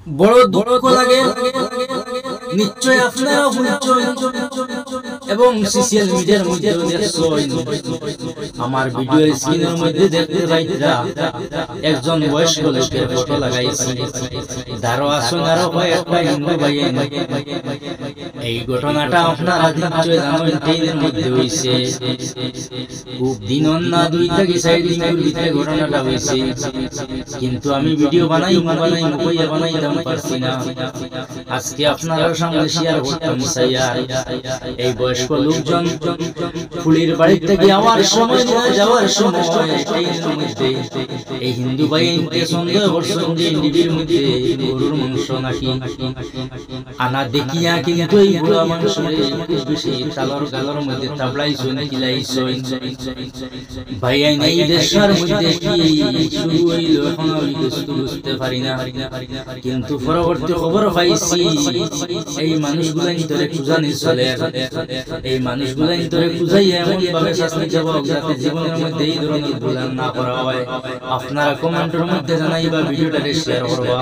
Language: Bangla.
বড় দুঃখ লাগে। নিশ্চয় আপনারাও শুনছেন এবং সোশ্যাল মিডিয়ার মধ্যে দেখছেন। আমার ভিডিও স্ক্রিনের মধ্যে দেখতে পাইরা একজন বয়স্ক লোকের ফটো লাগাইছি। দারো আসুন আরো কয়েকটা হিন্দু ভাই, এই ঘটনাটা আপনারা নিশ্চয় জানেন। ট্রেনের মধ্যে হয়েছে, খুব দিন না 2 থেকে 4 দিনের ভিতরে ঘটনাটা হয়েছে। কিন্তু আমি ভিডিও বানাই বানাইতাম পারছি না। আজকে আপনাদের সামনে শেয়ার করতাম চাই। এই বয়স্ক লোকজন ফুলির বাড়ি থেকে যাওয়ার সময় ট্রেনের মধ্যে এই হিন্দু ভাই সন্দেহ করছেন যে নিবিড় মধ্যে গরুর মাংস নাকি আনা দেখিয়া, কিন্তু এই বুড়া মাংস বেশি তালর গালর মধ্যে তাবলাইছেন কিলাইছেন। ভাই এই দেশের মধ্যে কি শুরু হইল এখন আমি বুঝতে পারি না। কিন্তু পরবর্তী খবর পাইছি এই মানুষগুলা ভিতরে খুঁজানি চলে। এই মানুষগুলা ভিতরে খুঁজাইয়া এমন ভাবে শাস্তি দেব যাতে জীবনের মধ্যে এই ধরনের ভুল না করা হয়। আপনারা কমেন্টের মধ্যে জানাইবা, ভিডিওটা শেয়ার করবা।